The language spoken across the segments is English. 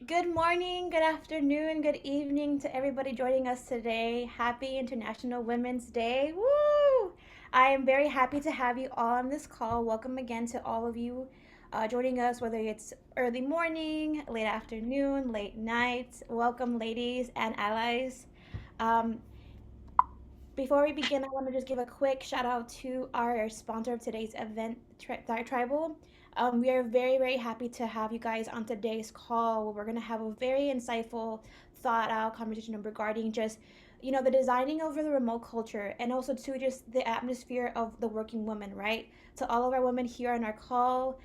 Good morning, good afternoon, good evening to everybody joining us today. Happy International Women's Day. Woo! I am very happy to have you all on this call. Welcome again to all of you joining us, whether it's early morning, late afternoon, late night. Welcome, ladies and allies. Um, Before we begin, I want to just give a quick shout out to our sponsor of today's event, Tribal. We are very, very happy to have you guys on today's call. We're going to have a very insightful, thought out conversation regarding just, the designing over the remote culture and also to just the atmosphere of the working woman, right? To all of our women here on our call,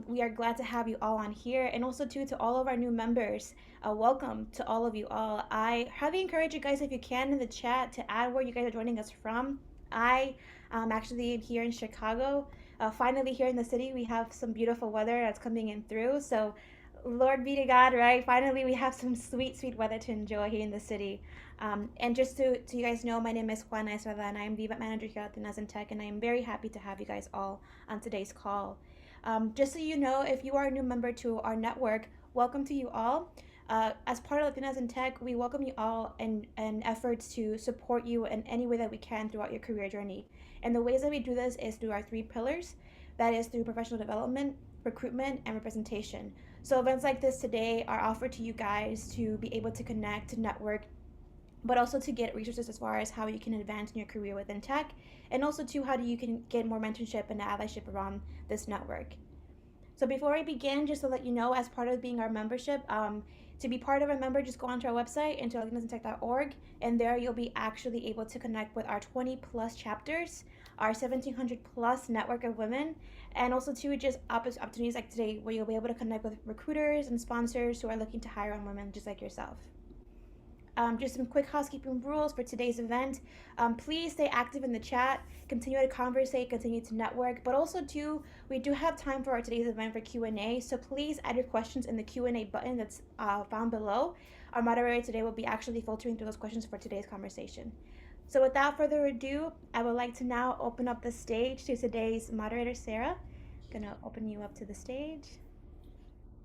we are glad to have you all on here. And also, to all of our new members, welcome to all of you all. I highly encourage you guys, if you can, in the chat to add where you guys are joining us from. I actually here in Chicago. Finally, here in the city, we have some beautiful weather that's coming in through. So, Lord be to God, right? Finally, we have some sweet, sweet weather to enjoy here in the city. And just to you guys know, my name is Juana Estrada, and I am the event manager here at Latinas Tech, and I am very happy to have you guys all on today's call. Just so you know, if you are a new member to our network, welcome to you all. As part of Latinas in Tech, we welcome you all in efforts to support you in any way that we can throughout your career journey. And the ways that we do this is through our three pillars, that is through professional development, recruitment, and representation. So events like this today are offered to you guys to be able to connect, to network, but also to get resources as far as how you can advance in your career within tech, and also to how do you can get more mentorship and allyship around this network. So before I begin, just to let you know, as part of being our membership, to be part of a member, just go onto our website, into and there you'll be actually able to connect with our 20 plus chapters, our 1,700 plus network of women, and also to just opportunities like today where you'll be able to connect with recruiters and sponsors who are looking to hire on women just like yourself. Just some quick housekeeping rules for today's event. Please stay active in the chat, continue to conversate, continue to network, but also too, we do have time for our today's event for Q&A, so please add your questions in the Q&A button that's found below. Our moderator today will be actually filtering through those questions for today's conversation. So without further ado, I would like to now open up the stage to today's moderator, Sarah. I'm gonna open you up to the stage.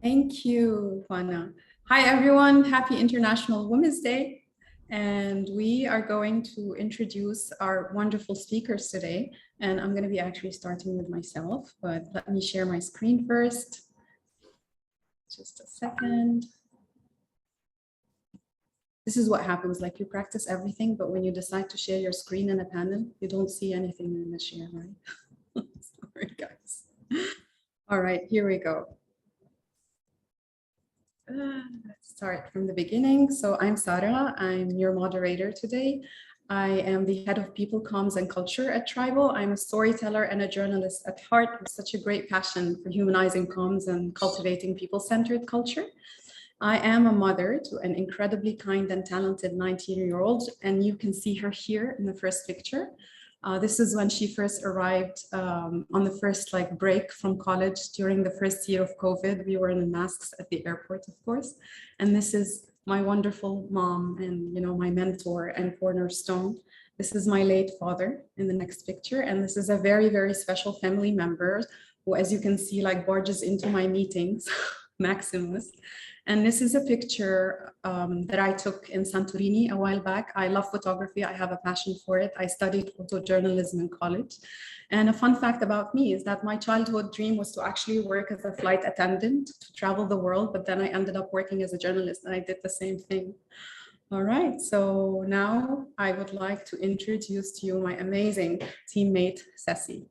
Thank you, Juana. Hi, everyone. Happy International Women's Day. And we are going to introduce our wonderful speakers today. And I'm going to be actually starting with myself, but let me share my screen first. Just a second. This is what happens, like you practice everything, but when you decide to share your screen in a panel, you don't see anything in the share, right? Sorry, guys. All right, here we go. Let's start from the beginning. So I'm Sarah, I'm your moderator today. I am the head of people, comms and culture at Tribal. I'm a storyteller and a journalist at heart with such a great passion for humanizing comms and cultivating people-centered culture. I am a mother to an incredibly kind and talented 19-year-old, and you can see her here in the first picture. This is when she first arrived on the first break from college during the first year of COVID. We were in masks at the airport, of course. And this is my wonderful mom and my mentor and cornerstone. This is my late father in the next picture. And this is a very, very special family member who, as you can see, barges into my meetings, Maximus. And this is a picture that I took in Santorini a while back. I love photography. I have a passion for it. I studied photojournalism in college. And a fun fact about me is that my childhood dream was to actually work as a flight attendant, to travel the world, but then I ended up working as a journalist and I did the same thing. All right, so now I would like to introduce to you my amazing teammate, Ceci.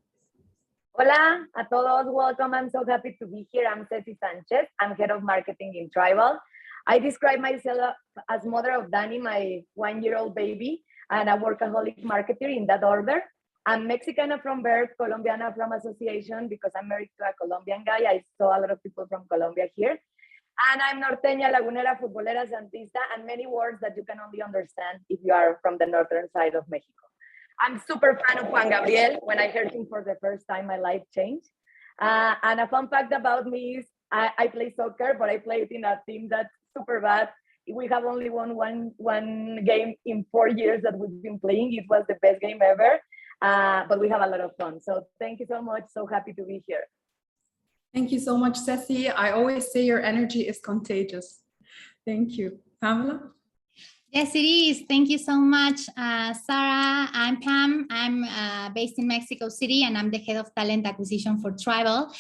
Hola a todos, welcome. I'm so happy to be here. I'm Ceci Sanchez. I'm head of marketing in Tribal. I describe myself as mother of Danny, my 1-year-old baby, and a workaholic marketer in that order. I'm Mexicana from birth, Colombiana from association because I'm married to a Colombian guy. I saw a lot of people from Colombia here. And I'm norteña, lagunera, futbolera, santista, and many words that you can only understand if you are from the northern side of Mexico. I'm super fan of Juan Gabriel. When I heard him for the first time, my life changed. And a fun fact about me is I play soccer, but I played in a team that's super bad. We have only won one game in 4 years that we've been playing. It was the best game ever, but we have a lot of fun. So thank you so much. So happy to be here. Thank you so much, Ceci. I always say your energy is contagious. Thank you. Pamela? Yes, it is. Thank you so much, Sarah. I'm Pam. I'm based in Mexico City, and I'm the head of talent acquisition for Tribal.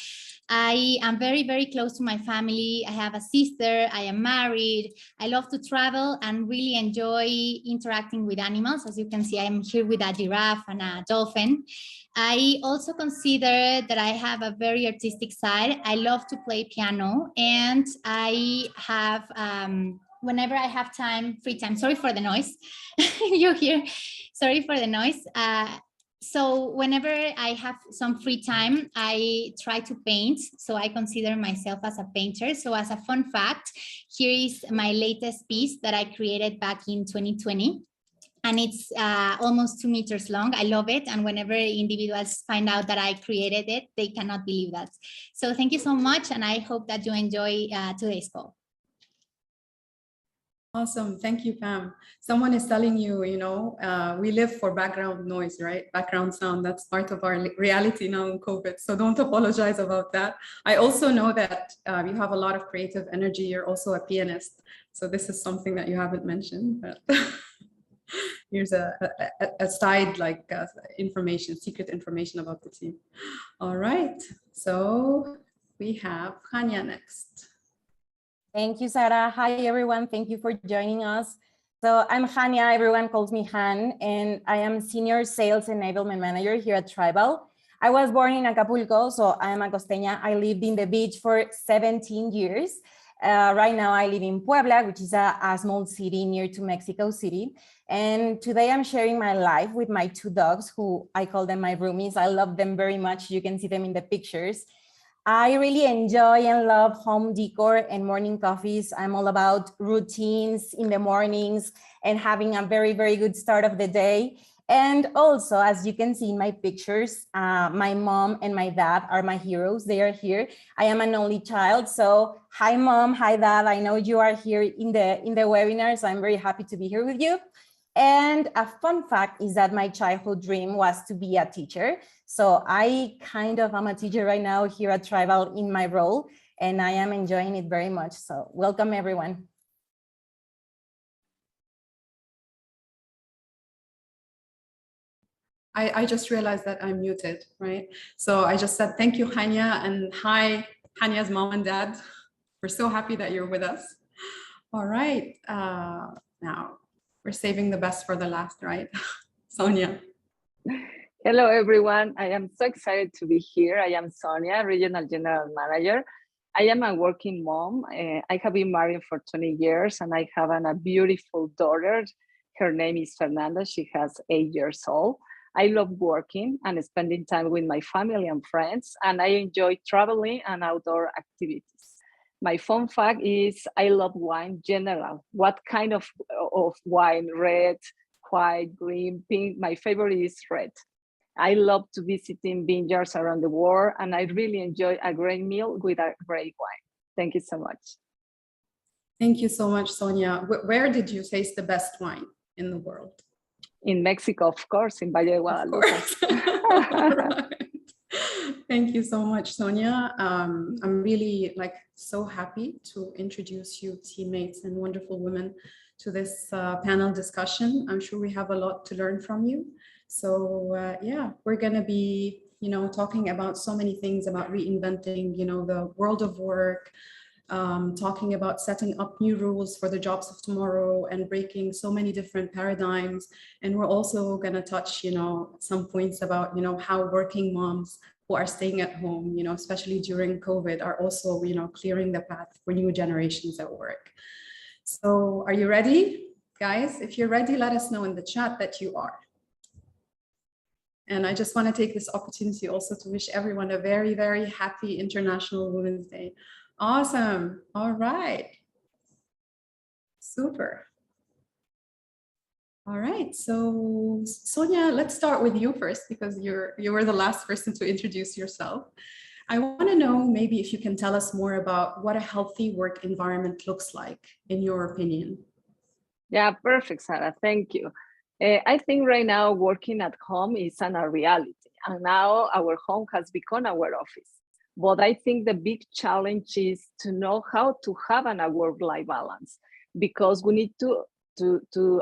I am very, very close to my family. I have a sister. I am married. I love to travel and really enjoy interacting with animals. As you can see, I'm here with a giraffe and a dolphin. I also consider that I have a very artistic side. I love to play piano, and I have whenever I have time, free time. Sorry for the noise. You're here. Sorry for the noise. So whenever I have some free time, I try to paint. So I consider myself as a painter. So as a fun fact, here is my latest piece that I created back in 2020. And it's almost 2 meters long. I love it. And whenever individuals find out that I created it, they cannot believe that. So thank you so much. And I hope that you enjoy today's call. Awesome. Thank you, Pam. Someone is telling you, we live for background noise, right? Background sound. That's part of our reality now in COVID. So don't apologize about that. I also know that you have a lot of creative energy. You're also a pianist. So this is something that you haven't mentioned, but here's a side information, secret information about the team. All right. So we have Hania next. Thank you, Sarah. Hi, everyone. Thank you for joining us. So I'm Hania. Everyone calls me Han, and I am Senior Sales Enablement Manager here at Tribal. I was born in Acapulco, so I'm a costeña. I lived in the beach for 17 years. Right now, I live in Puebla, which is a small city near to Mexico City. And today I'm sharing my life with my 2 dogs, who I call them my roomies. I love them very much. You can see them in the pictures. I really enjoy and love home decor and morning coffees. I'm all about routines in the mornings and having a very, very good start of the day. And also, as you can see in my pictures, my mom and my dad are my heroes. They are here. I am an only child. So hi, Mom. Hi, Dad. I know you are here in the webinar, so I'm very happy to be here with you. And a fun fact is that my childhood dream was to be a teacher. So I kind of am a teacher right now here at Tribal in my role, and I am enjoying it very much. So welcome, everyone. I just realized that I'm muted, right? So I just said, thank you, Hania, and hi, Hania's mom and dad. We're so happy that you're with us. All right, now we're saving the best for the last, right? Sonia. Hello, everyone. I am so excited to be here. I am Sonia, Regional General Manager. I am a working mom. I have been married for 20 years, and I have a beautiful daughter. Her name is Fernanda. She has 8 years old. I love working and spending time with my family and friends, and I enjoy traveling and outdoor activities. My fun fact is I love wine general. What kind of wine? Red, white, green, pink. My favorite is red. I love to visit in vineyards around the world, and I really enjoy a great meal with a great wine. Thank you so much. Thank you so much, Sonia. Where did you taste the best wine in the world? In Mexico, of course, in Valle de Guadalupe. Of course. Right. Thank you so much, Sonia. I'm really so happy to introduce you, teammates and wonderful women, to this panel discussion. I'm sure we have a lot to learn from you. So yeah, we're going to be, talking about so many things about reinventing, the world of work, talking about setting up new rules for the jobs of tomorrow and breaking so many different paradigms. And we're also going to touch, some points about, how working moms who are staying at home, especially during COVID, are also, clearing the path for new generations at work. So are you ready, guys? If you're ready, let us know in the chat that you are. And I just want to take this opportunity also to wish everyone a very, very happy International Women's Day. Awesome. All right. Super. All right. So Sonia, let's start with you first, because you were the last person to introduce yourself. I want to know maybe if you can tell us more about what a healthy work environment looks like, in your opinion. Yeah, perfect, Sarah. Thank you. I think right now working at home is a reality, and now our home has become our office. But I think the big challenge is to know how to have a work-life balance. because we need to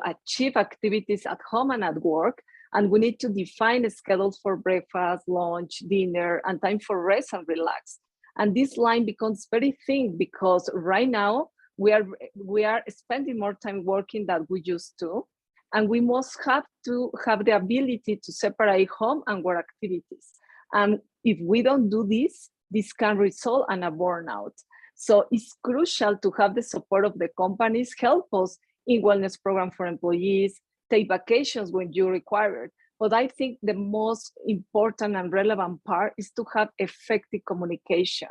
achieve activities at home and at work. And we need to define schedules for breakfast, lunch, dinner, and time for rest and relax. And this line becomes very thin because right now we are spending more time working than we used to. And we must have to have the ability to separate home and work activities. And if we don't do this, this can result in a burnout. So it's crucial to have the support of the companies help us in wellness program for employees, take vacations when you require it. But I think the most important and relevant part is to have effective communication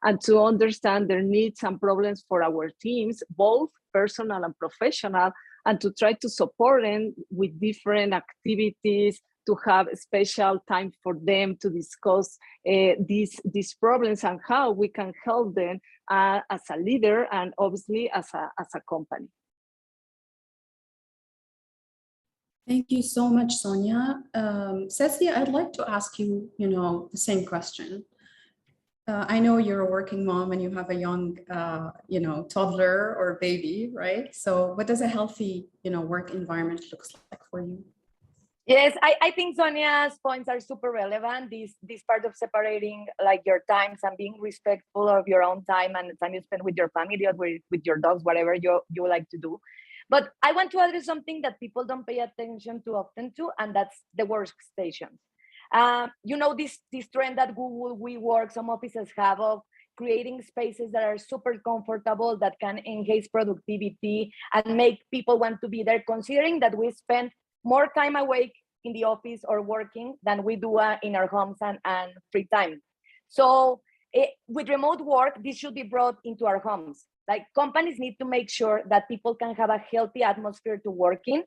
and to understand their needs and problems for our teams, both personal and professional, and to try to support them with different activities, to have special time for them to discuss these problems and how we can help them as a leader and obviously as a company. Thank you so much, Sonia. Ceci, I'd like to ask you, the same question. I know you're a working mom and you have a young, toddler or baby, right? So what does a healthy, work environment looks like for you? Yes, I think Sonia's points are super relevant. This part of separating like your times and being respectful of your own time and the time you spend with your family or with your dogs, whatever you like to do. But I want to address something that people don't pay attention too often to, and that's the workstations. This trend that Google, WeWork, some offices have of creating spaces that are super comfortable, that can enhance productivity and make people want to be there, considering that we spend more time awake in the office or working than we do in our homes and free time. So with remote work, this should be brought into our homes. Like companies need to make sure that people can have a healthy atmosphere to work in.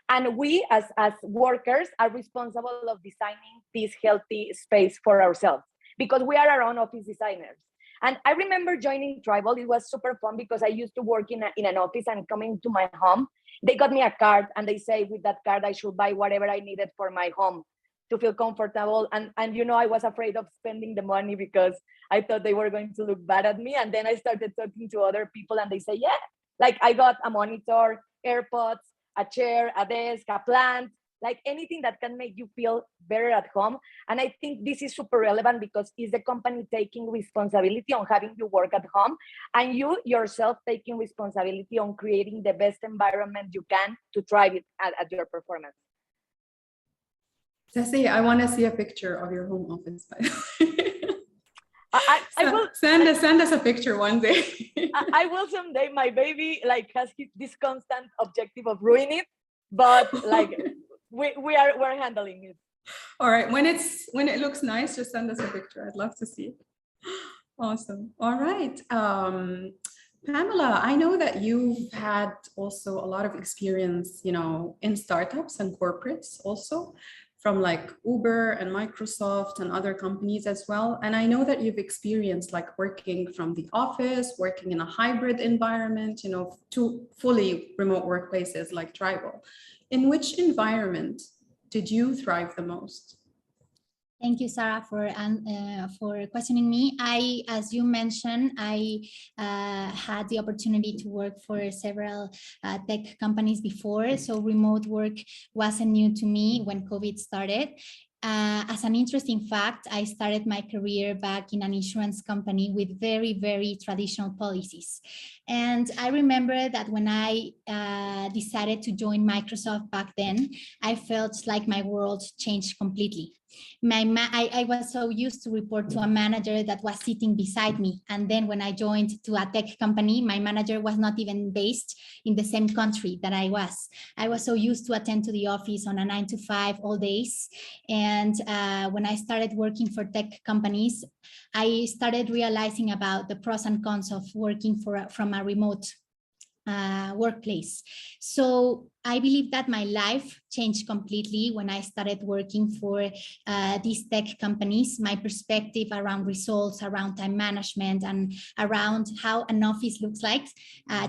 And we as workers are responsible of designing this healthy space for ourselves because we are our own office designers. And I remember joining Tribal. It was super fun because I used to work in an office, and coming to my home, they got me a card and they say with that card, I should buy whatever I needed for my home to feel comfortable. And I was afraid of spending the money because I thought they were going to look bad at me. And then I started talking to other people and they say, yeah, like I got a monitor, AirPods, a chair, a desk, a plant, like anything that can make you feel better at home. And I think this is super relevant because it's the company taking responsibility on having you work at home and you yourself taking responsibility on creating the best environment you can to thrive at your performance. Ceci, I want to see a picture of your home office, by the way. I will send us a picture one day. I will someday. My baby has this constant objective of ruining it, but we're handling it. All right, when it looks nice, just send us a picture. I'd love to see it. Awesome. All right, Pamela, I know that you've had also a lot of experience, in startups and corporates also, from like Uber and Microsoft and other companies as well. And I know that you've experienced like working from the office, working in a hybrid environment, to fully remote workplaces like Tribal. In which environment did you thrive the most? Thank you, Sarah, for questioning me. As you mentioned, I had the opportunity to work for several tech companies before, so remote work wasn't new to me when COVID started. As an interesting fact, I started my career back in an insurance company with very, very traditional policies. And I remember that when I decided to join Microsoft back then, I felt like my world changed completely. I was so used to report to a manager that was sitting beside me. And then when I joined to a tech company, my manager was not even based in the same country that I was. I was so used to attend to the office on a 9 to 5 all days. And when I started working for tech companies, I started realizing about the pros and cons of working from a remote workplace. So I believe that my life changed completely when I started working for these tech companies. My perspective around results, around time management, and around how an office looks like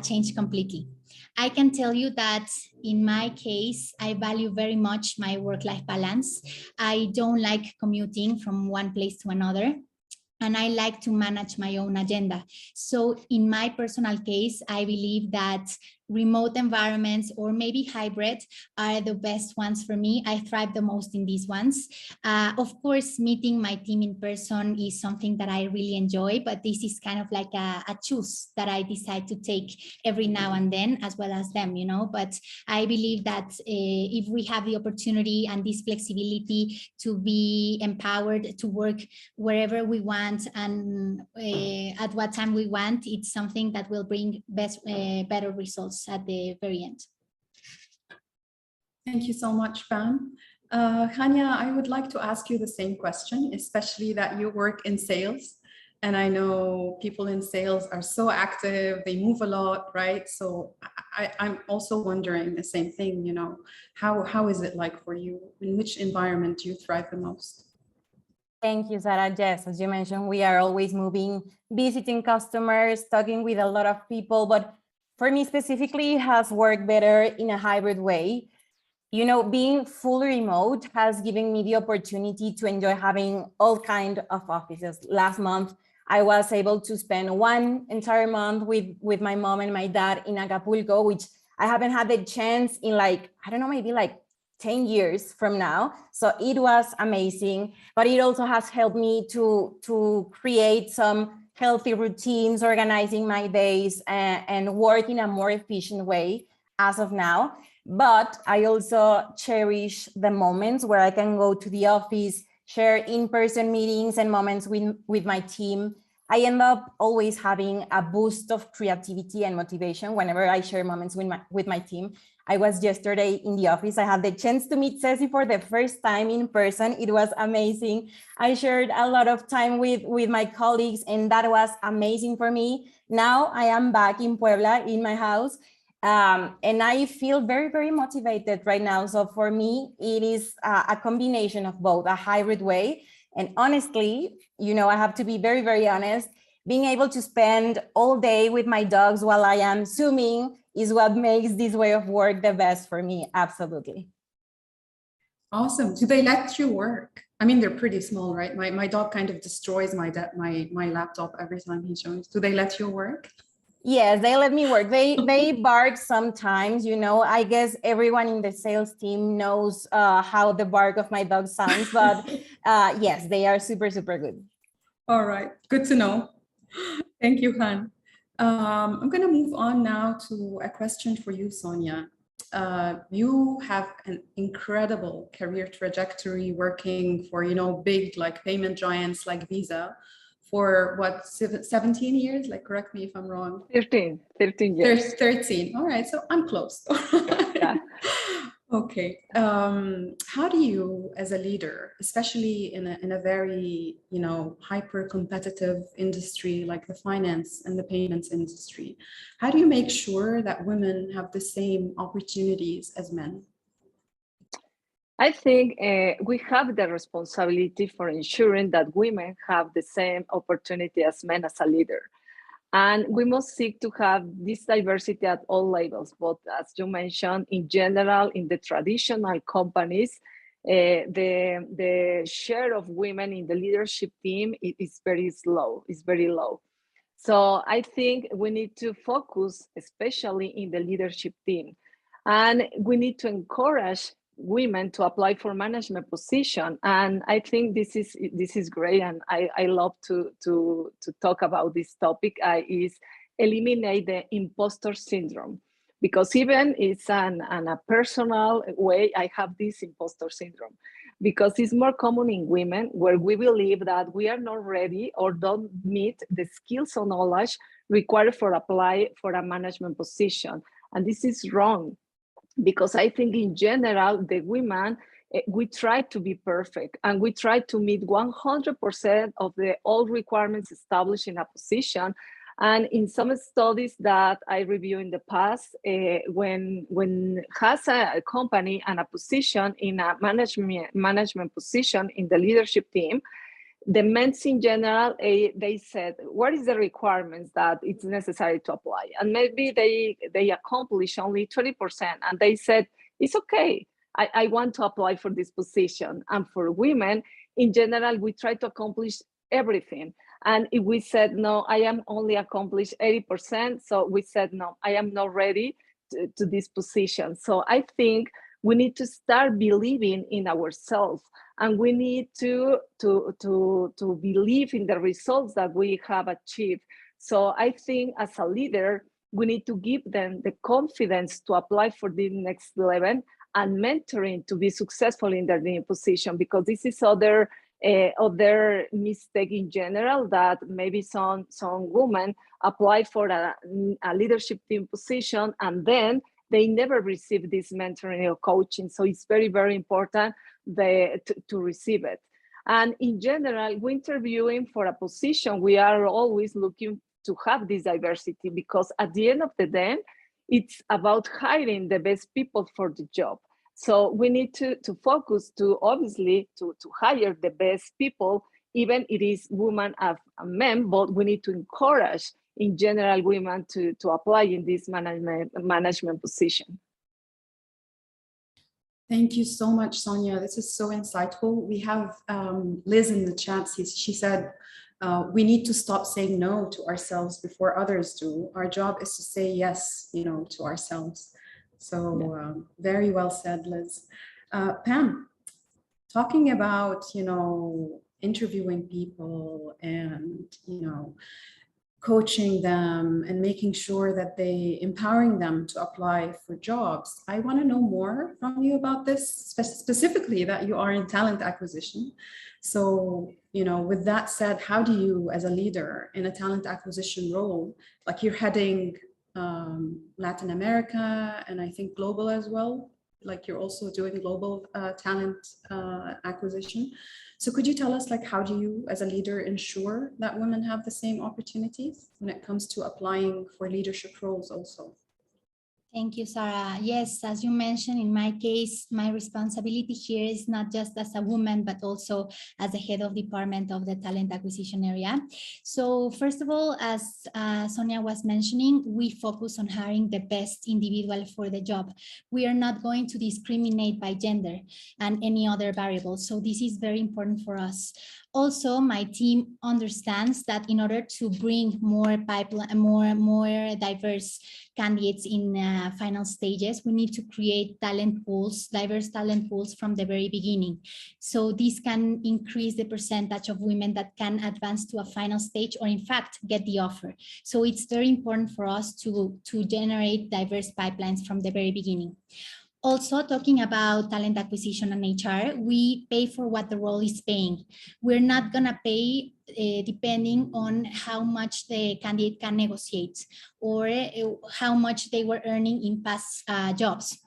changed completely. I can tell you that in my case, I value very much my work-life balance. I don't like commuting from one place to another. And I like to manage my own agenda. So in my personal case, I believe that remote environments or maybe hybrid are the best ones for me. I thrive the most in these ones. Of course, meeting my team in person is something that I really enjoy, but this is kind of like a choose that I decide to take every now and then, as well as them, you know. But I believe that if we have the opportunity and this flexibility to be empowered to work wherever we want and at what time we want, it's something that will bring better results at the very end. Thank you so much, Pam. Hanya, I would like to ask you the same question, especially that you work in sales. And I know people in sales are so active, they move a lot, right? So I'm also wondering the same thing, you know, how is it like for you? In which environment do you thrive the most? Thank you, Sarah. Yes, as you mentioned, we are always moving, visiting customers, talking with a lot of people. But for me specifically, it has worked better in a hybrid way. You know, being fully remote has given me the opportunity to enjoy having all kinds of offices. Last month, I was able to spend one entire month with my mom and my dad in Acapulco, which I haven't had the chance in like, I don't know, maybe like 10 years from now. So it was amazing, but it also has helped me to create some healthy routines, organizing my days and work in a more efficient way as of now. But I also cherish the moments where I can go to the office, share in-person meetings and moments with my team. I end up always having a boost of creativity and motivation whenever I share moments with my team. I was yesterday in the office. I had the chance to meet Ceci for the first time in person. It was amazing. I shared a lot of time with my colleagues, and that was amazing for me. Now I am back in Puebla in my house. And I feel very, very motivated right now. So for me, it is a combination of both, a hybrid way. And honestly, you know, I have to be very, very honest, being able to spend all day with my dogs while I am Zooming is what makes this way of work the best for me. Absolutely. Awesome. Do they let you work? I mean, they're pretty small, right? My dog kind of destroys my laptop every time he joins. Do they let you work? Yes, they let me work. They bark sometimes, you know. I guess everyone in the sales team knows how the bark of my dog sounds, but yes, they are super, super good. All right, good to know. Thank you, Han. I'm going to move on now to a question for you, Sonia. You have an incredible career trajectory working for, you know, big like payment giants like Visa for what, 17 years? Like, correct me if I'm wrong. 13 years. 13. All right, so I'm close. Yeah. Okay. How do you, as a leader, especially in a very, you know, hyper competitive industry like the finance and the payments industry, how do you make sure that women have the same opportunities as men? I think we have the responsibility for ensuring that women have the same opportunity as men as a leader. And we must seek to have this diversity at all levels, but as you mentioned, in general, in the traditional companies, the share of women in the leadership team is very slow, is very low. So I think we need to focus especially in the leadership team. And we need to encourage women to apply for management position. And I think this is great. And I love to talk about this topic is eliminate the imposter syndrome. Because even it's a personal way, I have this imposter syndrome because it's more common in women where we believe that we are not ready or don't meet the skills or knowledge required for apply for a management position. And this is wrong because I think in general, the women, we try to be perfect and we try to meet 100% of the all requirements established in a position. And in some studies that I review in the past, when has a company and a position in a management position in the leadership team, the men in general, they said, what is the requirements that it's necessary to apply? And maybe they accomplish only 20%. And they said, it's okay, I want to apply for this position. And for women, in general, we try to accomplish everything. And if we said, no, I am only accomplished 80%. So we said, no, I am not ready to this position. So I think we need to start believing in ourselves, and we need to believe in the results that we have achieved. So I think as a leader, we need to give them the confidence to apply for the next level and mentoring to be successful in their new position, because this is other mistake in general, that maybe some women apply for a leadership team position and then they never receive this mentoring or coaching. So it's very, very important to receive it. And in general, when interviewing for a position, we are always looking to have this diversity, because at the end of the day, it's about hiring the best people for the job. So we need to focus to obviously to hire the best people, even it is women and men, but we need to encourage in general women to apply in this management position. Thank you so much, Sonia. This is so insightful. We have Liz in the chat. She said, we need to stop saying no to ourselves before others do. Our job is to say yes, to ourselves. So very well said, Liz. Pam, talking about, interviewing people and, coaching them and making sure that empowering them to apply for jobs. I want to know more from you about this, specifically that you are in talent acquisition. So, with that said, how do you, as a leader in a talent acquisition role, like you're heading Latin America and I think global as well, like you're also doing global talent acquisition. So could you tell us, like, how do you as a leader ensure that women have the same opportunities when it comes to applying for leadership roles also? Thank you, Sarah. Yes, as you mentioned, in my case, my responsibility here is not just as a woman, but also as the head of department of the talent acquisition area. So first of all, as Sonia was mentioning, we focus on hiring the best individual for the job. We are not going to discriminate by gender and any other variable. So this is very important for us. Also, my team understands that in order to bring more pipeline, more diverse candidates in final stages, we need to create talent pools, diverse talent pools from the very beginning. So this can increase the percentage of women that can advance to a final stage or in fact get the offer. So it's very important for us to generate diverse pipelines from the very beginning. Also, talking about talent acquisition and HR, we pay for what the role is paying. We're not gonna pay depending on how much the candidate can negotiate or how much they were earning in past jobs.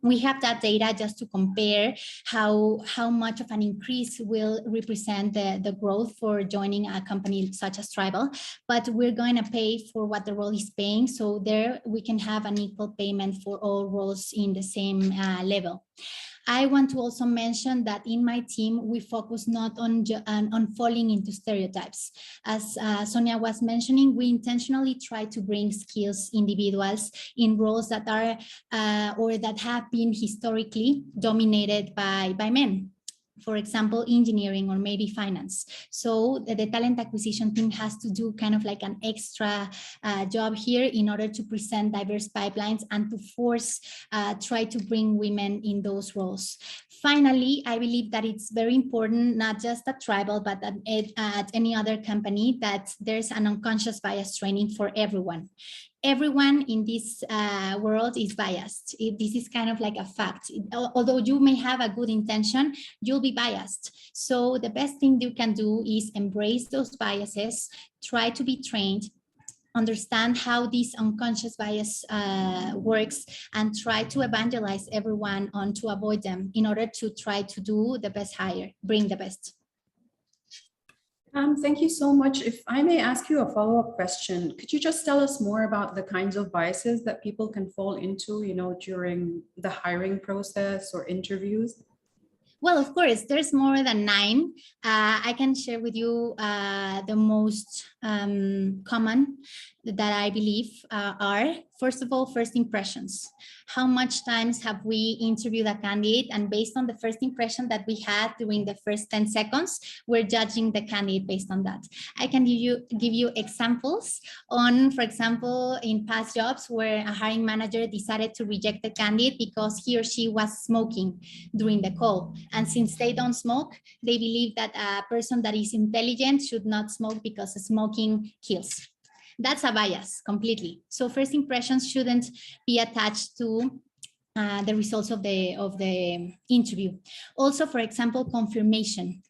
We have that data just to compare how much of an increase will represent the growth for joining a company such as Tribal, but we're going to pay for what the role is paying. So there we can have an equal payment for all roles in the same level. I want to also mention that in my team, we focus not on falling into stereotypes. As Sonia was mentioning, we intentionally try to bring skills individuals in roles that are or that have been historically dominated by men. For example, engineering or maybe finance. So the talent acquisition team has to do kind of like an extra job here in order to present diverse pipelines and to try to bring women in those roles. Finally, I believe that it's very important, not just at Tribal, but at any other company, that there's an unconscious bias training for everyone. Everyone in this world is biased. This is kind of like a fact. Although you may have a good intention, you'll be biased. So the best thing you can do is embrace those biases, try to be trained, understand how this unconscious bias works, and try to evangelize everyone on to avoid them in order to try to do the best hire, bring the best. Thank you so much. If I may ask you a follow-up question, could you just tell us more about the kinds of biases that people can fall into, during the hiring process or interviews? Well, of course, there's more than 9. I can share with you the most common that I believe are. First of all, first impressions. How much times have we interviewed a candidate, and based on the first impression that we had during the first 10 seconds, we're judging the candidate based on that. I can give you examples on, for example, in past jobs where a hiring manager decided to reject the candidate because he or she was smoking during the call. And since they don't smoke, they believe that a person that is intelligent should not smoke because smoking kills. That's a bias completely. So first impressions shouldn't be attached to the results of the interview. Also, for example, confirmation.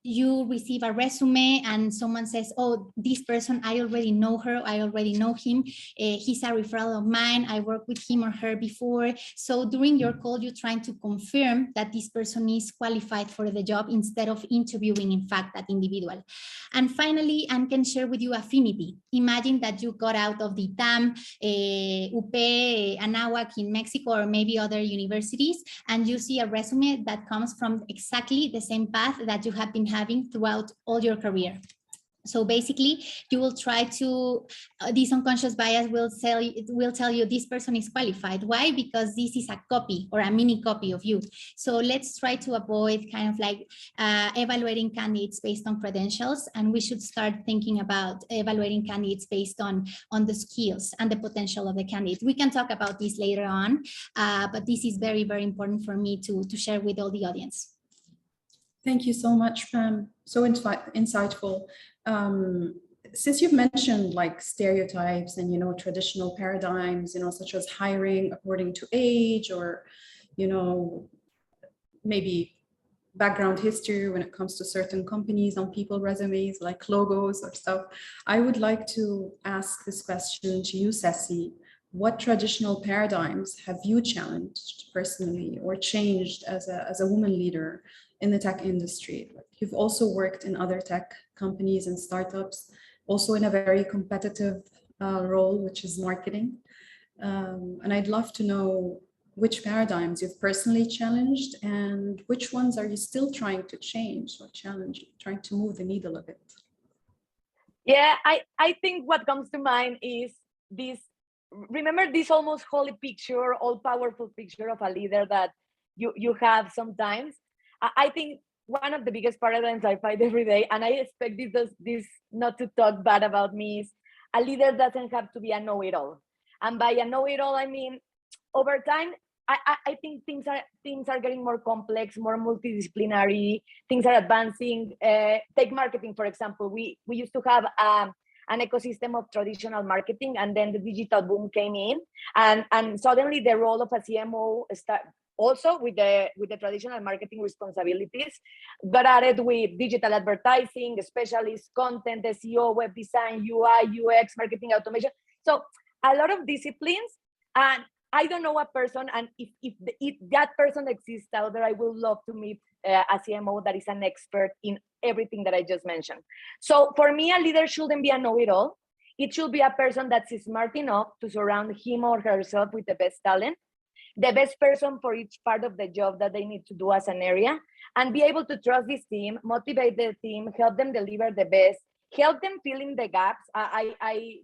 You receive a resume and someone says, oh, this person, I already know her, I already know him. He's a referral of mine. I worked with him or her before. So during your call, you're trying to confirm that this person is qualified for the job instead of interviewing, in fact, that individual. And finally, I can share with you affinity. Imagine that you got out of the TAM, UP, Anáhuac in Mexico, or maybe other universities, and you see a resume that comes from exactly the same path that you have been having throughout all your career. So basically, you will try to, this unconscious bias will tell you this person is qualified. Why? Because this is a copy or a mini copy of you. So let's try to avoid kind of like evaluating candidates based on credentials, and we should start thinking about evaluating candidates based on the skills and the potential of the candidate. We can talk about this later on, but this is very, very important for me to share with all the audience. Thank you so much, Pam. So insightful. Since you've mentioned like stereotypes and, traditional paradigms, such as hiring according to age or, maybe background history when it comes to certain companies on people's resumes, like logos or stuff, I would like to ask this question to you, Ceci. What traditional paradigms have you challenged personally or changed as a woman leader in the tech industry? You've also worked in other tech companies and startups, also in a very competitive role, which is marketing. And I'd love to know which paradigms you've personally challenged and which ones are you still trying to change or challenge, trying to move the needle a bit? Yeah, I think what comes to mind is this, remember this almost holy picture, all powerful picture of a leader that you have sometimes. I think one of the biggest paradigms I fight every day, and I expect this not to talk bad about me, is a leader doesn't have to be a know-it-all. And by a know-it-all, I mean, over time, I think things are getting more complex, more multidisciplinary, things are advancing. Take marketing, for example. We used to have an ecosystem of traditional marketing, and then the digital boom came in, and suddenly the role of a CMO also with the traditional marketing responsibilities got added with digital advertising, specialist content, SEO, web design, UI, UX, marketing automation. So a lot of disciplines, and I don't know a person, and if that person exists out there, I would love to meet a CMO that is an expert in everything that I just mentioned. So for me, a leader shouldn't be a know-it-all. It should be a person that's smart enough to surround him or herself with the best talent, the best person for each part of the job that they need to do as an area, and be able to trust this team, motivate the team, help them deliver the best, help them fill in the gaps.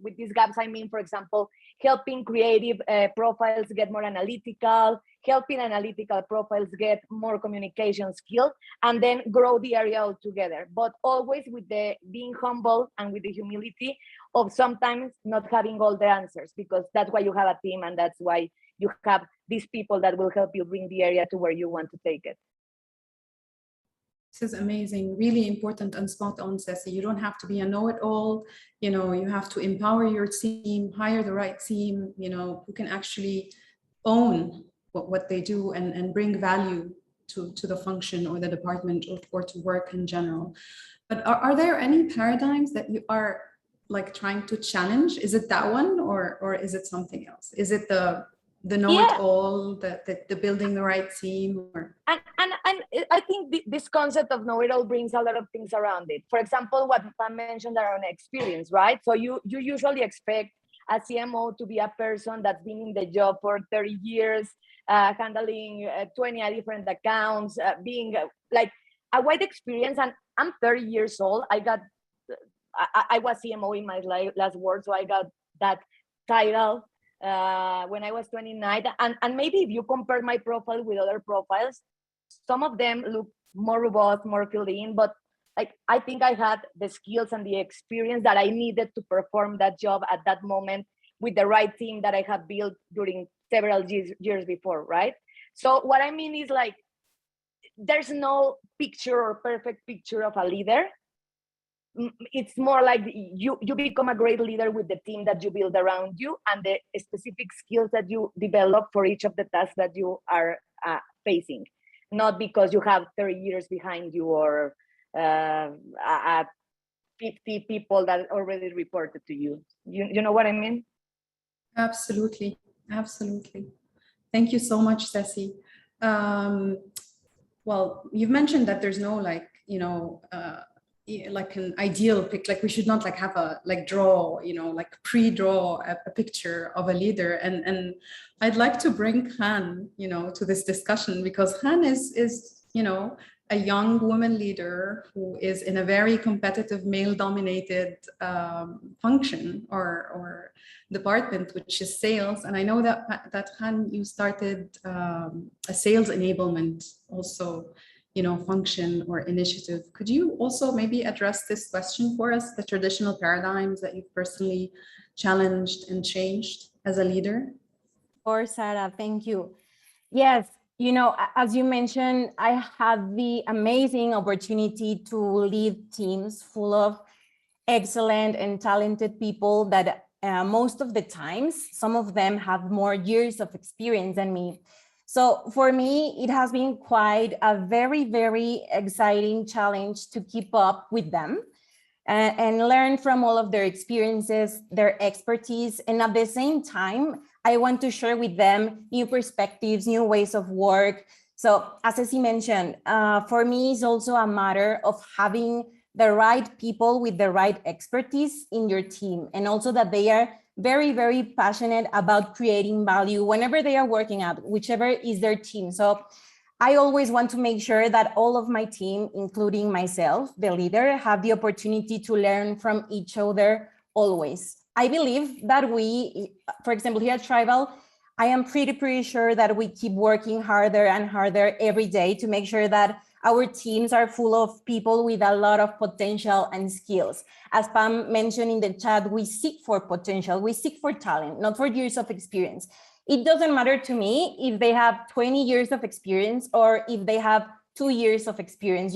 With these gaps, I mean, for example, helping creative profiles get more analytical, helping analytical profiles get more communication skills, and then grow the area altogether. But always with the being humble and with the humility of sometimes not having all the answers, because that's why you have a team, and that's why you have these people that will help you bring the area to where you want to take it. This is amazing, really important and spot on, Ceci. You don't have to be a know-it-all. You have to empower your team, hire the right team, who can actually own what they do and bring value to the function or the department or to work in general. But are there any paradigms that you are like trying to challenge? Is it that one or is it something else? Is it the know-it-all, the building the right team? And I think this concept of know-it-all brings a lot of things around it. For example, what Pam mentioned around experience, right? So you usually expect a CMO to be a person that's been in the job for 30 years, handling 20 different accounts, being like a wide experience. And I'm 30 years old. I was CMO in my last work, so I got that title when I was 29. And maybe if you compare my profile with other profiles, some of them look more robust, more filled in, but like I think I had the skills and the experience that I needed to perform that job at that moment with the right team that I have built during several years before, right? So what I mean is like, there's no picture or perfect picture of a leader. It's more like you become a great leader with the team that you build around you and the specific skills that you develop for each of the tasks that you are facing, not because you have 30 years behind you or 50 people that already reported to you. You know what I mean? Absolutely. Absolutely. Thank you so much, Ceci. Well, you've mentioned that there's no like, like an ideal pic, like we should not like have a like draw, like pre-draw a picture of a leader. And I'd like to bring Han, to this discussion, because Han is a young woman leader who is in a very competitive male-dominated function or department, which is sales. And I know that Han, you started a sales enablement also, function or initiative. Could you also maybe address this question for us, the traditional paradigms that you've personally challenged and changed as a leader? Of course, Sarah, thank you. Yes, as you mentioned, I had the amazing opportunity to lead teams full of excellent and talented people that most of the times, some of them have more years of experience than me. So for me, it has been quite a very, very exciting challenge to keep up with them and learn from all of their experiences, their expertise. And at the same time, I want to share with them new perspectives, new ways of work. So as Ceci mentioned, for me, it's also a matter of having the right people with the right expertise in your team, and also that they are very, very passionate about creating value whenever they are working out, whichever is their team. So I always want to make sure that all of my team, including myself, the leader, have the opportunity to learn from each other always. I believe that we, for example, here at Tribal, I am pretty sure that we keep working harder and harder every day to make sure that our teams are full of people with a lot of potential and skills. As Pam mentioned in the chat, we seek for potential, we seek for talent, not for years of experience. It doesn't matter to me if they have 20 years of experience or if they have 2 years of experience.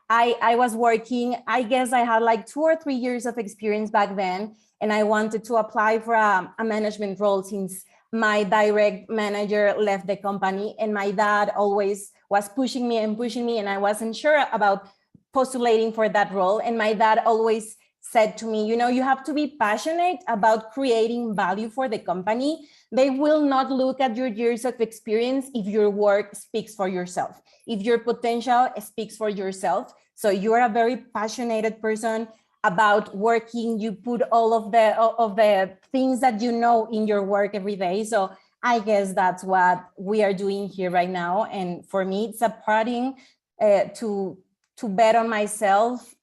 I was working, I guess I had like 2 or 3 years of experience back then, and I wanted to apply for a management role since my direct manager left the company, and my dad always was pushing me, and I wasn't sure about postulating for that role. And my dad always said to me, you have to be passionate about creating value for the company. They will not look at your years of experience if your work speaks for yourself, if your potential speaks for yourself. So you're a very passionate person about working, you put all of the things that you know in your work every day. So I guess that's what we are doing here right now. And for me, it's a parting to bet on myself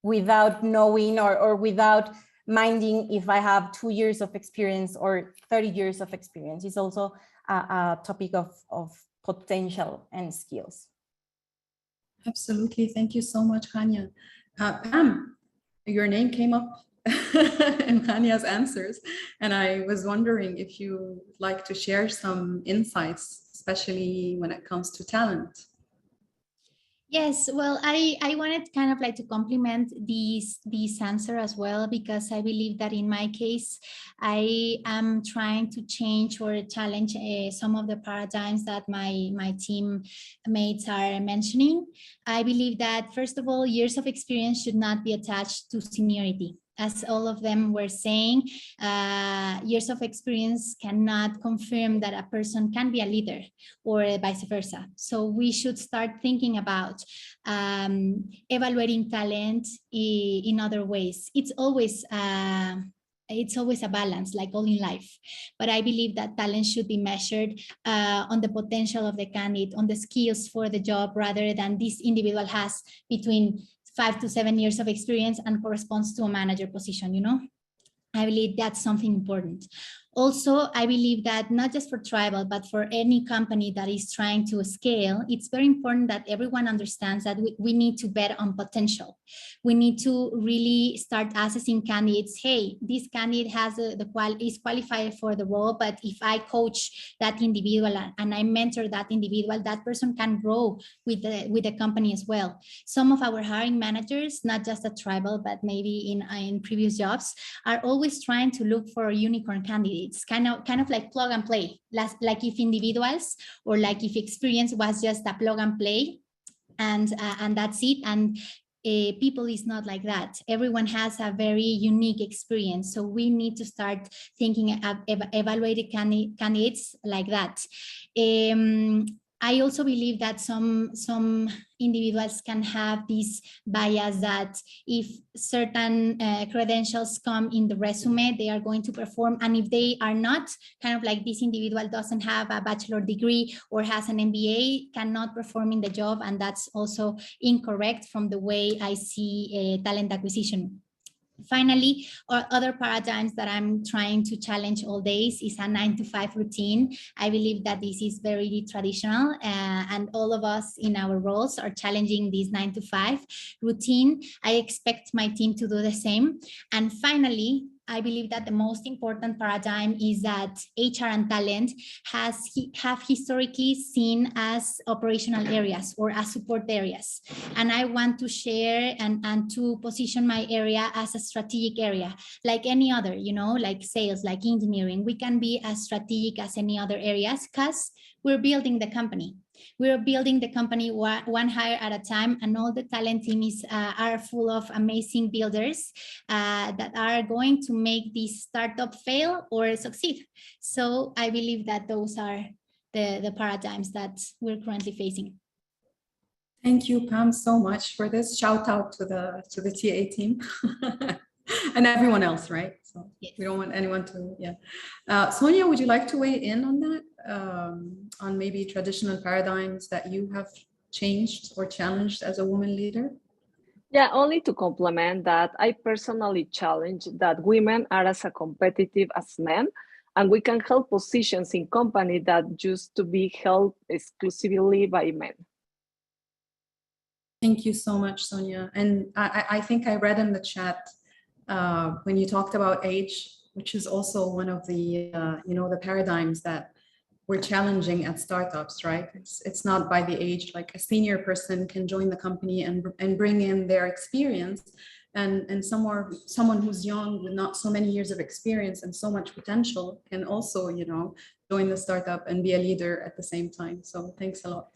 without knowing or without minding if I have 2 years of experience or 30 years of experience. It's also a topic of potential and skills. Absolutely. Thank you so much, Hania. Pam, your name came up in Hania's answers, and I was wondering if you would like to share some insights, especially when it comes to talent. Yes, well, I wanted kind of like to complement this answer as well, because I believe that in my case, I am trying to change or challenge some of the paradigms that my teammates are mentioning. I believe that, first of all, years of experience should not be attached to seniority. As all of them were saying, years of experience cannot confirm that a person can be a leader, or vice versa. So we should start thinking about evaluating talent in other ways. It's always a balance, like all in life. But I believe that talent should be measured on the potential of the candidate, on the skills for the job, rather than this individual has between 5 to 7 years of experience and corresponds to a manager position, I believe that's something important. Also, I believe that not just for Tribal, but for any company that is trying to scale, it's very important that everyone understands that we need to bet on potential. We need to really start assessing candidates. Hey, this candidate has is qualified for the role, but if I coach that individual and I mentor that individual, that person can grow with the company as well. Some of our hiring managers, not just at Tribal, but maybe in previous jobs, are always trying to look for unicorn candidates. It's kind of like plug and play, like if individuals or like if experience was just a plug and play and that's it. And people is not like that. Everyone has a very unique experience. So we need to start thinking of evaluating candidates like that. I also believe that some individuals can have this bias that if certain credentials come in the resume, they are going to perform. And if they are not, kind of like this individual doesn't have a bachelor degree or has an MBA, cannot perform in the job. And that's also incorrect from the way I see talent acquisition. Finally, other paradigms that I'm trying to challenge all days is a 9-to-5 routine. I believe that this is very traditional and all of us in our roles are challenging this 9-to-5 routine. I expect my team to do the same. And finally, I believe that the most important paradigm is that HR and talent have historically seen as operational areas or as support areas. And I want to share and to position my area as a strategic area, like any other, you know, like sales, like engineering. We can be as strategic as any other areas because we're building the company. We're building the company one hire at a time, and all the talent teams are full of amazing builders that are going to make this startup fail or succeed. So I believe that those are the paradigms that we're currently facing. Thank you, Pam, so much for this. Shout out to the TA team and everyone else, right? So Yes. we don't want anyone to, yeah. Sonia, would you like to weigh in on that? On maybe traditional paradigms that you have changed or challenged as a woman leader? Yeah, only to complement that, I personally challenge that women are as competitive as men, and we can hold positions in company that used to be held exclusively by men. Thank you so much, Sonia. And I think I read in the chat when you talked about age, which is also one of the, the paradigms that we're challenging at startups, right? It's not by the age, like a senior person can join the company and bring in their experience, and someone who's young with not so many years of experience and so much potential can also, join the startup and be a leader at the same time. So thanks a lot.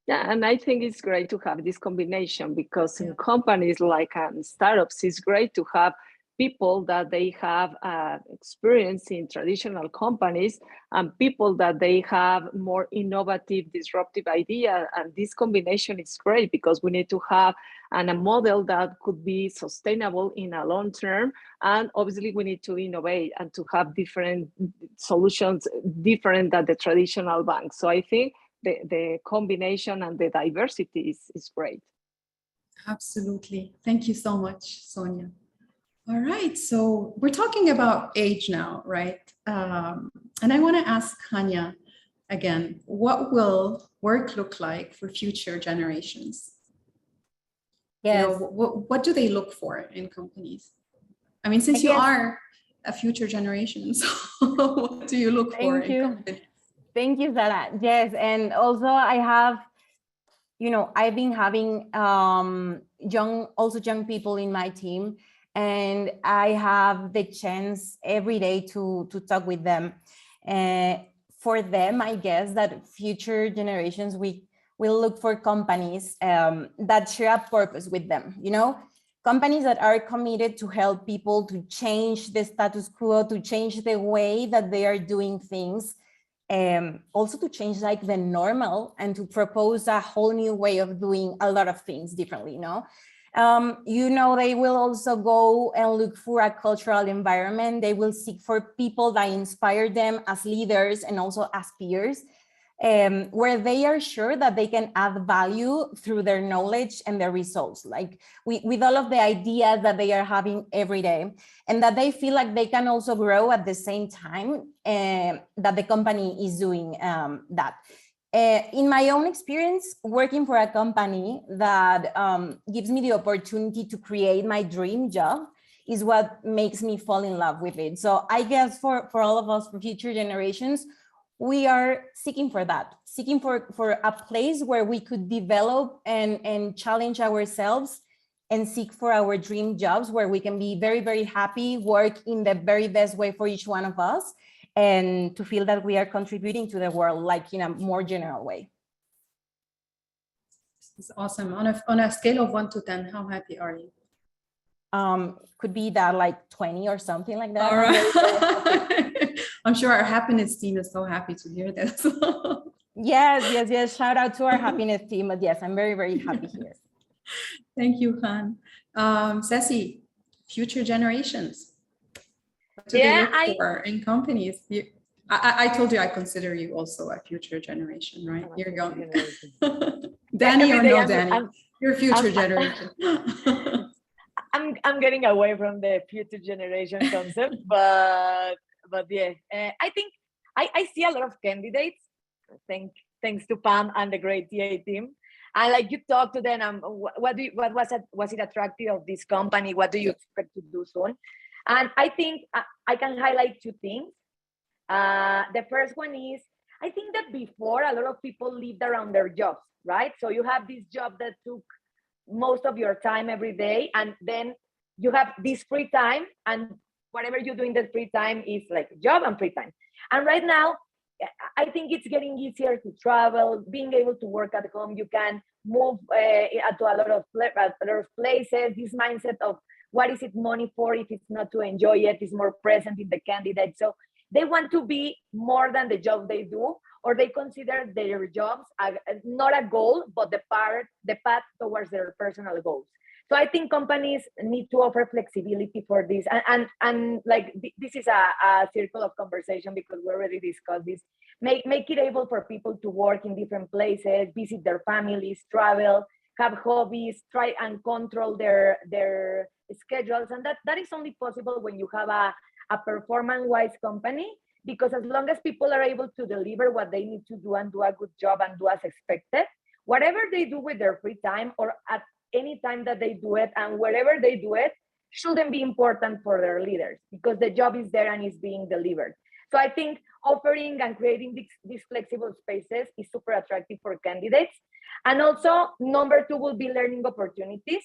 Yeah, and I think it's great to have this combination because in companies like startups, it's great to have people that they have experience in traditional companies and people that they have more innovative, disruptive idea. And this combination is great because we need to have a model that could be sustainable in a long term. And obviously we need to innovate and to have different solutions, different than the traditional banks. So I think the combination and the diversity is great. Absolutely. Thank you so much, Sonia. All right, so we're talking about age now, right? And I want to ask Hanya again, what will work look like for future generations? Yes. What do they look for in companies? I mean, since you are a future generation, so what do you look for in companies? Thank you, Sarah. Yes, and also I have, I've been having young people in my team, and I have the chance every day to talk with them. For them, I guess that future generations, we will look for companies that share a purpose with them, companies that are committed to help people to change the status quo, to change the way that they are doing things, also to change like the normal and to propose a whole new way of doing a lot of things differently, they will also go and look for a cultural environment. They will seek for people that inspire them as leaders and also as peers. where they are sure that they can add value through their knowledge and their results, like with all of the ideas that they are having every day, and that they feel like they can also grow at the same time that the company is doing that. In my own experience, working for a company that gives me the opportunity to create my dream job is what makes me fall in love with it. So I guess for all of us, for future generations, we are seeking for that, seeking for a place where we could develop and challenge ourselves and seek for our dream jobs where we can be very, very happy, work in the very best way for each one of us, and to feel that we are contributing to the world, like in a more general way. It's awesome. On a scale of 1 to 10, how happy are you? Could be that like 20 or something like that. All right. I'm sure our happiness team is so happy to hear this. Yes. Shout out to our happiness team. But yes, I'm very, very happy here. Thank you, Han. Ceci, future generations. What do they look for in companies? I told you I consider you also a future generation, right? You're young. Danny or no Danny? You're future generation. I'm getting away from the future generation concept, but yeah, I think I see a lot of candidates. Thanks to Pam and the great TA team. And like you talk to them, was it attractive of this company? What do you expect to do soon? And I think I can highlight two things. The first one is, I think that before a lot of people lived around their jobs, right? So you have this job that took most of your time every day, and then you have this free time, and whatever you do in the free time is like job and free time. And right now, I think it's getting easier to travel, being able to work at home. You can move to a lot of places. This mindset of what is it money for if it's not to enjoy it is more present in the candidate. So they want to be more than the job they do, or they consider their jobs not a goal, but the path towards their personal goals. So I think companies need to offer flexibility for this. And like this is a circle of conversation because we already discussed this. Make it able for people to work in different places, visit their families, travel, have hobbies, try and control their schedules. And that is only possible when you have a performance-wise company, because as long as people are able to deliver what they need to do and do a good job and do as expected, whatever they do with their free time or at any time that they do it and wherever they do it shouldn't be important for their leaders, because the job is there and is being delivered. So I think offering and creating these flexible spaces is super attractive for candidates. And also, number two will be learning opportunities.